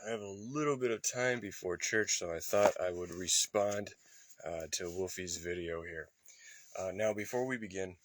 I have a little bit of time before church, so I thought I would respond to Wolfie's video here. Now, before we begin,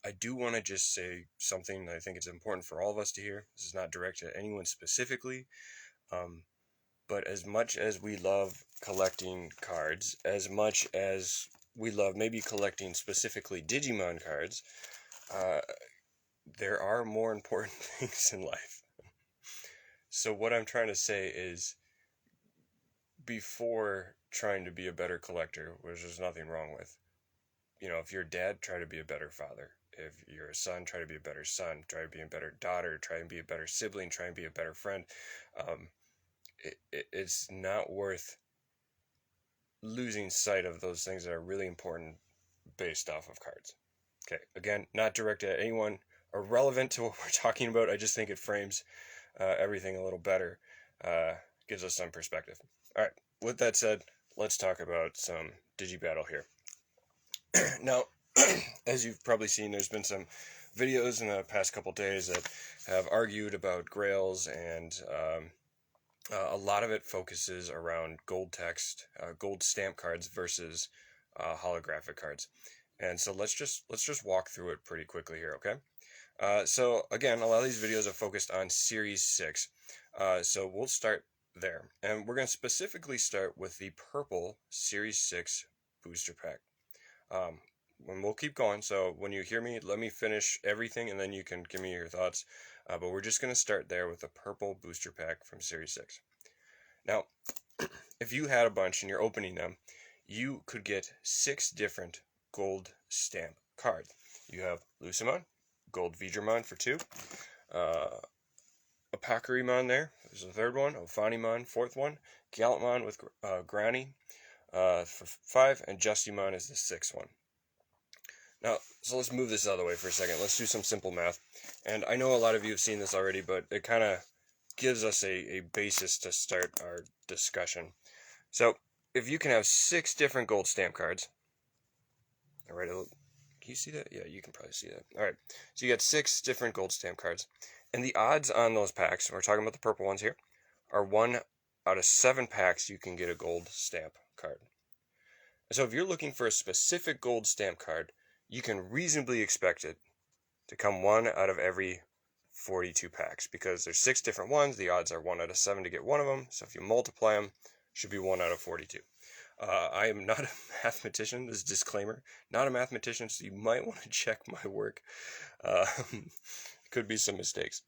I do want to just say something that I think it's important for all of us to hear. This is not directed at anyone specifically, but as much as we love collecting cards, as much as we love maybe collecting specifically Digimon cards, there are more important things in life. So what I'm trying to say is, before trying to be a better collector, which there's nothing wrong with, if you're a dad, try to be a better father. If you're a son, try to be a better son. Try to be a better daughter. Try and be a better sibling. Try and be a better friend. It's not worth losing sight of those things that are really important based off of cards. Okay, again, not directed at anyone or relevant to what we're talking about. I just think it frames everything a little better, gives us some perspective. All right, with that said, let's talk about some Digibattle here. Now, as you've probably seen, there's been some videos in the past couple days that have argued about Grails, and a lot of it focuses around gold text, gold stamp cards versus holographic cards. And so let's just walk through it pretty quickly here, okay? So again, a lot of these videos are focused on Series 6. So we'll start there. And we're going to specifically start with the purple Series 6 booster pack. And we'll keep going, so when you hear me, let me finish everything, and then you can give me your thoughts. But we're just going to start there with the purple booster pack from Series 6. Now, if you had a bunch and you're opening them, you could get 6 different gold stamp cards. You have Lucimon, gold Vidramon for 2, Apacurimon there, there's the 3rd one, Ophanimon, 4th one, Gallantmon with Granny for 5, and Justimon is the 6th one. Now, so let's move this out of the way for a second. Let's do some simple math. And I know a lot of you have seen this already, but it kind of gives us a basis to start our discussion. So, if you can have 6 different gold stamp cards, all right, can you see that? Yeah, you can probably see that. All right, so you got 6 different gold stamp cards. And the odds on those packs, we're talking about the purple ones here, are 1 out of 7 packs you can get a gold stamp card. And so if you're looking for a specific gold stamp card, you can reasonably expect it to come 1 out of every 42 packs, because there's 6 different ones. The odds are 1 out of 7 to get one of them. So if you multiply them, it should be 1 out of 42. I am not a mathematician. This is a disclaimer. Not a mathematician, so you might want to check my work. Could be some mistakes.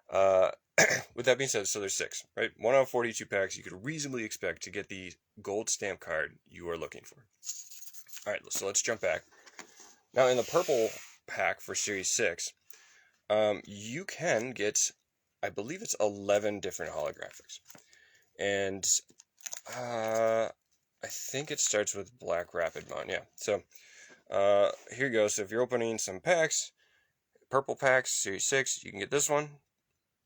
With that being said, so there's 6, right? 1 out of 42 packs, you could reasonably expect to get the gold stamp card you are looking for. All right, so let's jump back. Now, in the purple pack for Series 6, you can get, I believe it's 11 different holographics. And I think it starts with Black Rapidmon, yeah. So, here you go. So if you're opening some packs, purple packs, Series 6, you can get this one.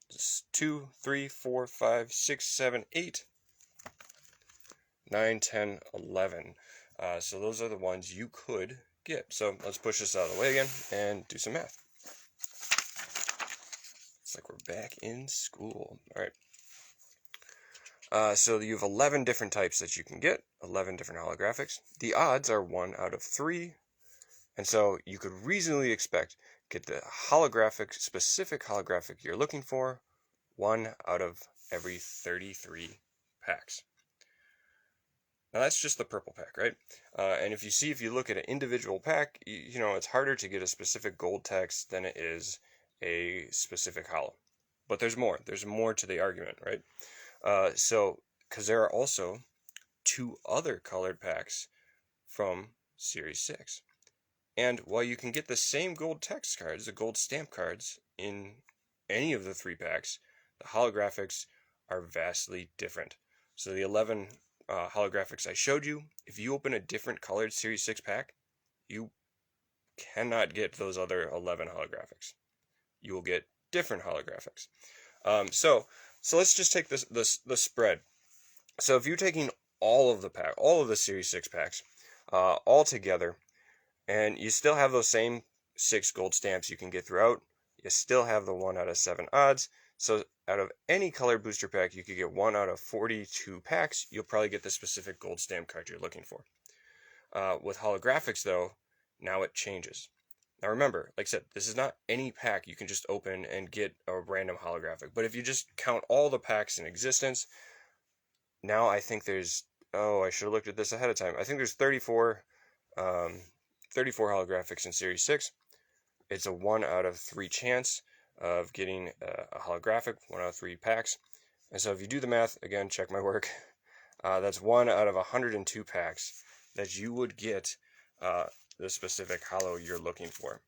It's 2, 3, 4, 5, 6, 7, 8, 9, 10, 11. So those are the ones you could get. So let's push this out of the way again and do some math. It's like we're back in school. All right. So you have 11 different types that you can get, 11 different holographics. The odds are 1 out of 3. And so you could reasonably expect get the specific holographic you're looking for, 1 out of every 33 packs. Now that's just the purple pack, right? And if you look at an individual pack, it's harder to get a specific gold text than it is a specific holo. But there's more. There's more to the argument, right? Because there are also 2 other colored packs from Series 6. And while you can get the same gold text cards, the gold stamp cards, in any of the 3 packs, the holographics are vastly different. So the 11 holographics I showed you, if you open a different colored Series 6 pack, you cannot get those other 11 holographics. You will get different holographics. So let's just take the spread. So if you're taking all of the Series 6 packs, all together, and you still have those same 6 gold stamps you can get throughout, you still have the 1 out of 7 odds. So out of any color booster pack, you could get 1 out of 42 packs. You'll probably get the specific gold stamp card you're looking for. With holographics, though, now it changes. Now remember, like I said, this is not any pack you can just open and get a random holographic. But if you just count all the packs in existence, now I think there's, oh, I should have looked at this ahead of time. I think there's 34 holographics in Series 6. It's a 1 out of 3 chance of getting a holographic, 1 out of 3 packs. And so if you do the math, again, check my work, that's 1 out of 102 packs that you would get the specific holo you're looking for.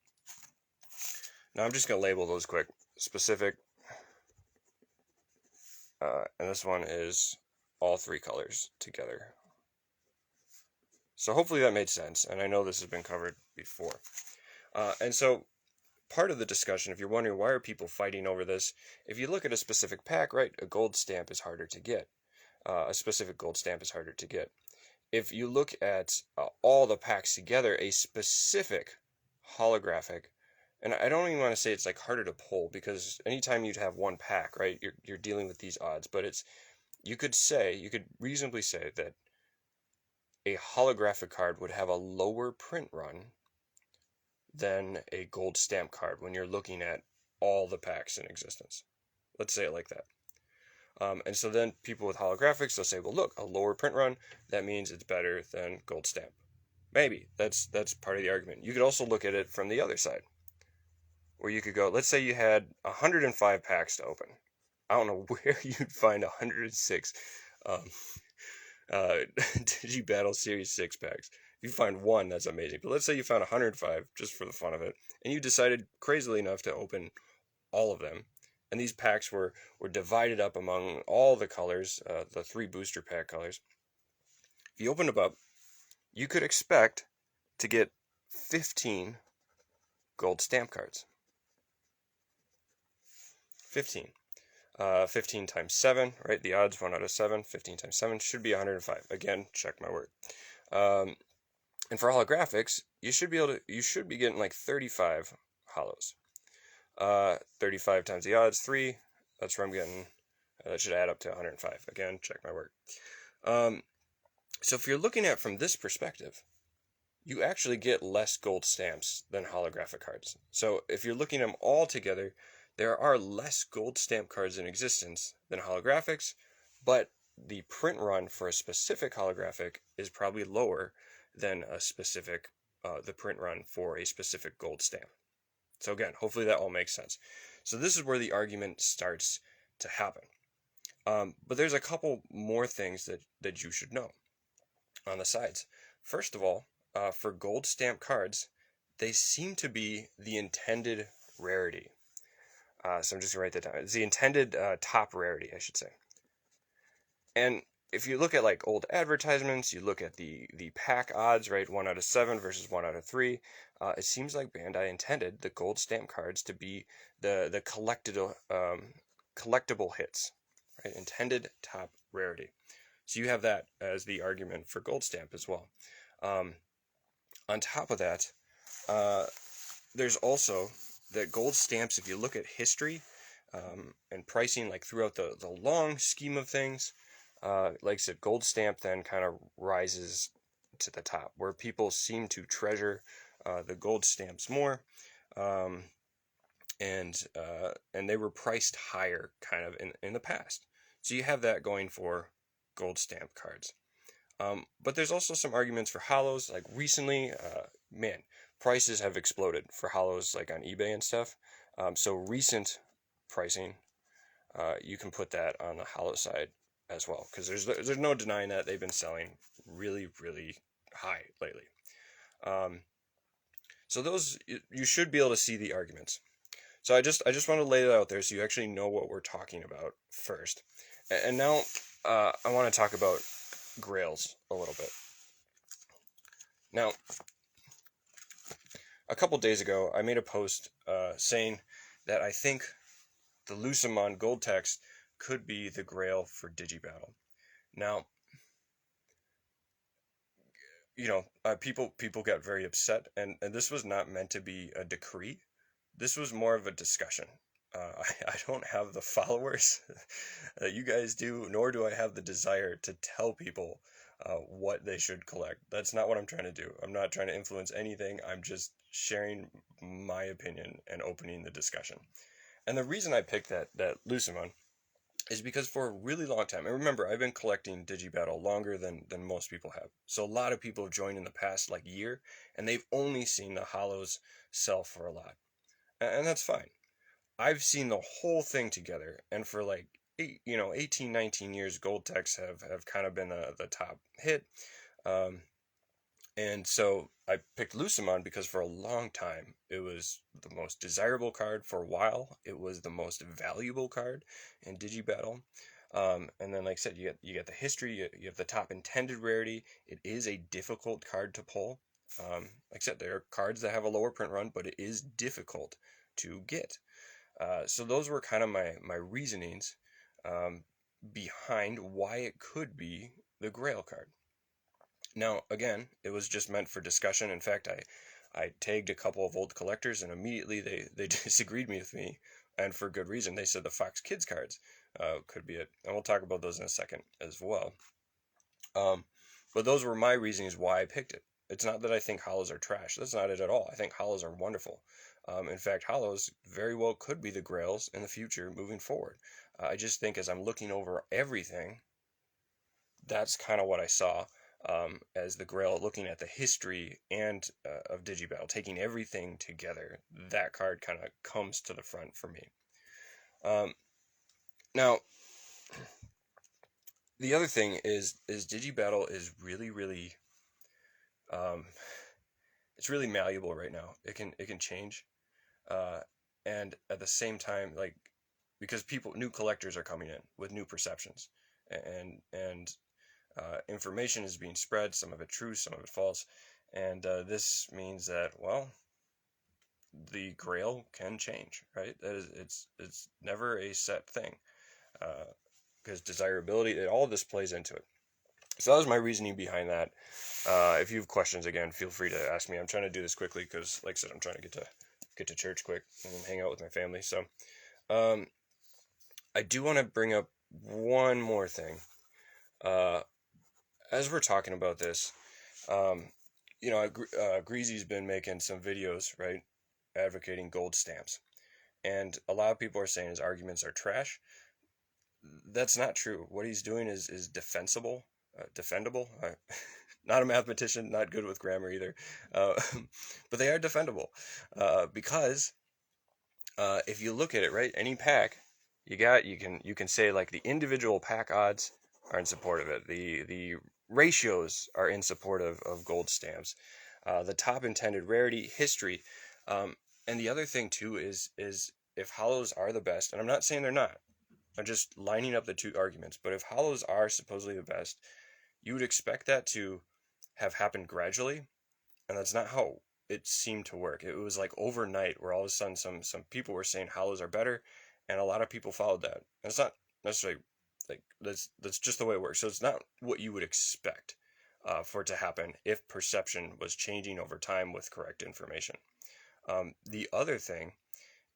Now I'm just going to label those quick. Specific, and this one is all 3 colors together. So hopefully that made sense, and I know this has been covered before. And so part of the discussion, if you're wondering why are people fighting over this, if you look at a specific pack, right, a gold stamp is harder to get. A specific gold stamp is harder to get. If you look at all the packs together, a specific holographic, and I don't even want to say it's like harder to pull, because anytime you'd have one pack, right, you're dealing with these odds, but it's, you could reasonably say that a holographic card would have a lower print run than a gold stamp card when you're looking at all the packs in existence. Let's say it like that. And so then people with holographics, they'll say, well, look, a lower print run, that means it's better than gold stamp. Maybe. That's part of the argument. You could also look at it from the other side, where you could go, let's say you had 105 packs to open. I don't know where you'd find 106 Digibattle Series 6 packs. If you find one, that's amazing. But let's say you found 105, just for the fun of it, and you decided, crazily enough, to open all of them. And these packs were divided up among all the colors, the 3 booster pack colors. If you open them up, you could expect to get 15 gold stamp cards. 15. 15 times 7, right? The odds 1 out of 7. 15 times 7 should be 105. Again, check my work. And for holographics, you should be getting like 35 holos. 35 times the odds, 3. That's where I'm getting. That should add up to 105. Again, check my work. So if you're looking at it from this perspective, you actually get less gold stamps than holographic cards. So if you're looking at them all together, there are less gold stamp cards in existence than holographics, but the print run for a specific holographic is probably lower than the print run for a specific gold stamp. So again, hopefully that all makes sense. So this is where the argument starts to happen. But there's a couple more things that you should know on the sides. First of all, for gold stamp cards, they seem to be the intended rarity. So I'm just going to write that down. It's the intended top rarity, I should say. And if you look at like old advertisements, you look at the pack odds, right? 1 out of 7 versus 1 out of 3. It seems like Bandai intended the gold stamp cards to be the collectible hits, right? Intended top rarity. So you have that as the argument for gold stamp as well. On top of that, there's also that gold stamps, if you look at history and pricing, like throughout the long scheme of things, like I said, gold stamp then kind of rises to the top, where people seem to treasure the gold stamps more, and they were priced higher kind of in the past. So you have that going for gold stamp cards. But there's also some arguments for holos. Like recently, prices have exploded for holos, like on eBay and stuff. So recent pricing, you can put that on the holo side as well, because there's no denying that they've been selling really, really high lately. So those, you should be able to see the arguments. So I just want to lay it out there so you actually know what we're talking about first. And now I want to talk about Grails a little bit. Now, a couple days ago, I made a post saying that I think the Lucamon gold text could be the Grail for Digibattle. Now, people got very upset, and this was not meant to be a decree. This was more of a discussion. I don't have the followers that you guys do, nor do I have the desire to tell people what they should collect. That's not what I'm trying to do. I'm not trying to influence anything. I'm just sharing my opinion and opening the discussion. And the reason I picked that Lucemon is because for a really long time, and remember, I've been collecting Digibattle longer than most people have. So a lot of people have joined in the past like year, and they've only seen the Holos sell for a lot. And that's fine. I've seen the whole thing together, and for like 18, 19 years, gold techs have kind of been the top hit. Um, and so I picked Lucemon because for a long time it was the most desirable card. For a while, it was the most valuable card in Digibattle. And then, like I said, you get the history, you have the top intended rarity. It is a difficult card to pull. Like I said, there are cards that have a lower print run, but it is difficult to get. So those were kind of my reasonings um, behind why it could be the Grail card. Now, again, it was just meant for discussion. In fact, I tagged a couple of old collectors, and immediately they disagreed with me, and for good reason. They said the Fox Kids cards could be it, and we'll talk about those in a second as well. But those were my reasons why I picked it. It's not that I think Holos are trash. That's not it at all. I think Holos are wonderful. In fact, Holos very well could be the Grails in the future moving forward. I just think as I'm looking over everything, that's kind of what I saw as the Grail, looking at the history and of Digibattle, taking everything together. That card kind of comes to the front for me. Now, the other thing is Digibattle is really it's really malleable right now. It can change, and at the same time, like, because new collectors are coming in with new perceptions, and information is being spread, some of it true, some of it false, and this means that, well, the Grail can change, right? That is, it's never a set thing, because desirability, all this plays into it. So that was my reasoning behind that. If you have questions, again, feel free to ask me. I'm trying to do this quickly because, like I said, I'm trying to get to church quick and then hang out with my family. So I do want to bring up one more thing. As we're talking about this, Greasy's been making some videos, right, advocating gold stamps. And a lot of people are saying his arguments are trash. That's not true. What he's doing is defensible, defendable. Not a mathematician, not good with grammar either, but they are defendable because if you look at it, right, any pack you can say like the individual pack odds are in support of it. The ratios are in support of gold stamps. The top intended rarity, history, and the other thing too is if Holos are the best, and I'm not saying they're not. I'm just lining up the two arguments. But if Holos are supposedly the best, you would expect that to have happened gradually, and that's not how it seemed to work. It was like overnight, where all of a sudden some people were saying Holos are better, and a lot of people followed that. And it's not necessarily like that's just the way it works. So it's not what you would expect for it to happen if perception was changing over time with correct information. The other thing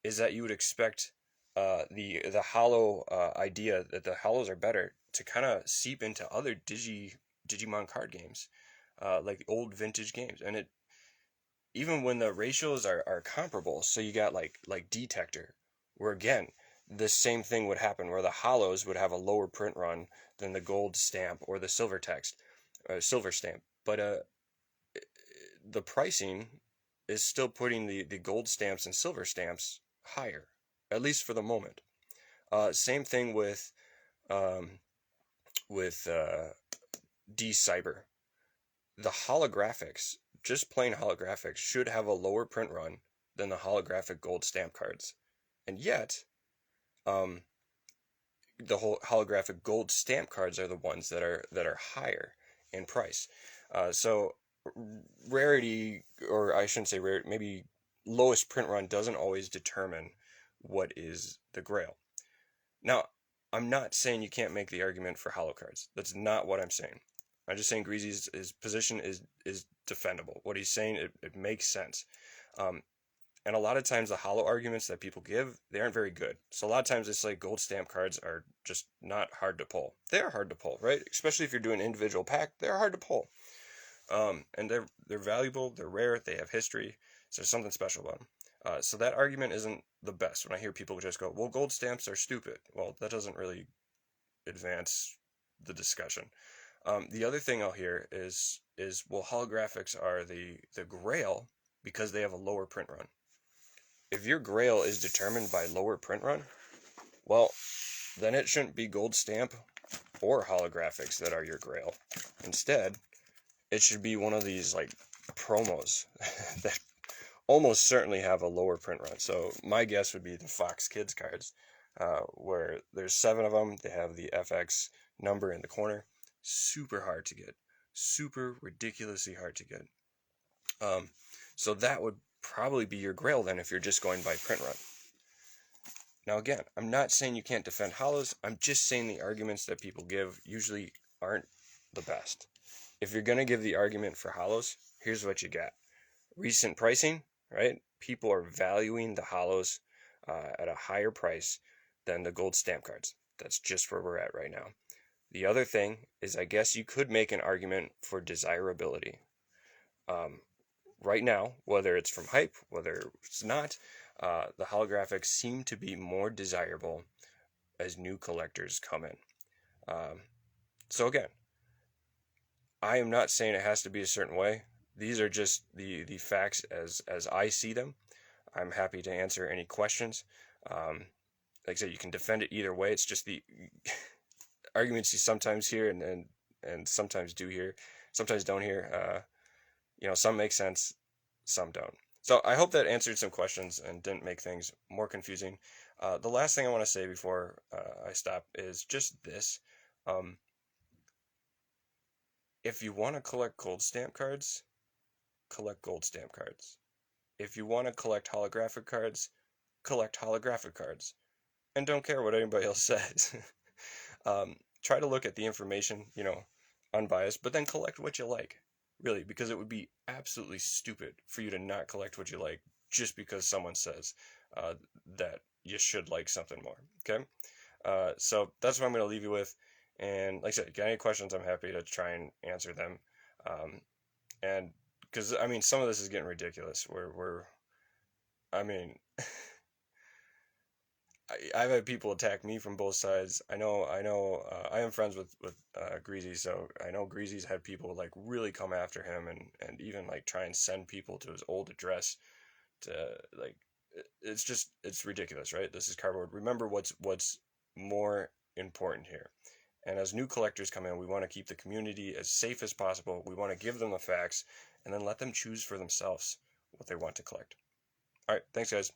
is that you would expect the Holo idea that the Holos are better to kind of seep into other Digimon card games, like old vintage games, and it even when the ratios are comparable. So you got like Detector, where again the same thing would happen, where the Holos would have a lower print run than the gold stamp or the silver stamp, but the pricing is still putting the gold stamps and silver stamps higher, at least for the moment. Same thing with D-Cyber. The holographics, just plain holographics, should have a lower print run than the holographic gold stamp cards. And yet, the whole holographic gold stamp cards are the ones that are higher in price. So rarity, or I shouldn't say rarity, maybe lowest print run doesn't always determine what is the Grail. Now, I'm not saying you can't make the argument for holo cards. That's not what I'm saying. I'm just saying Greasy's his position is defendable. What he's saying, it makes sense. And a lot of times the holo arguments that people give, they aren't very good. So a lot of times it's like gold stamp cards are just not hard to pull. They are hard to pull, right? Especially if you're doing an individual pack, they're hard to pull. And they're valuable, they're rare, they have history, so there's something special about them. So that argument isn't the best. When I hear people just go, well, gold stamps are stupid. Well, that doesn't really advance the discussion. The other thing I'll hear is well, holographics are the grail because they have a lower print run. If your grail is determined by lower print run, well, then it shouldn't be gold stamp or holographics that are your grail. Instead, it should be one of these like promos that almost certainly have a lower print run. So my guess would be the Fox Kids cards, where there's 7 of them. They have the FX number in the corner. Super hard to get. Super ridiculously hard to get. So that would probably be your grail then if you're just going by print run. Now again, I'm not saying you can't defend holos. I'm just saying the arguments that people give usually aren't the best. If you're going to give the argument for holos, here's what you got. Recent pricing, right? People are valuing the holos at a higher price than the gold stamp cards. That's just where we're at right now. The other thing is, I guess you could make an argument for desirability. Right now, whether it's from hype, whether it's not, the holographics seem to be more desirable as new collectors come in. So again, I am not saying it has to be a certain way. These are just the facts as I see them. I'm happy to answer any questions. Like I said, you can defend it either way. It's just the arguments you sometimes hear and sometimes do hear, sometimes don't hear. Some make sense, some don't. So I hope that answered some questions and didn't make things more confusing. The last thing I want to say before I stop is just this. If you want to collect gold stamp cards, collect gold stamp cards. If you want to collect holographic cards, collect holographic cards. And don't care what anybody else says. Try to look at the information, unbiased, but then collect what you like. Really, because it would be absolutely stupid for you to not collect what you like just because someone says that you should like something more. Okay? So that's what I'm going to leave you with. And like I said, got any questions, I'm happy to try and answer them. And because, some of this is getting ridiculous. I've had people attack me from both sides. I know. I am friends with Greasy, so I know Greasy's had people like really come after him and even like try and send people to his old address to like. It's ridiculous, right? This is cardboard. Remember what's more important here. And as new collectors come in, we want to keep the community as safe as possible. We want to give them the facts and then let them choose for themselves what they want to collect. All right, thanks guys.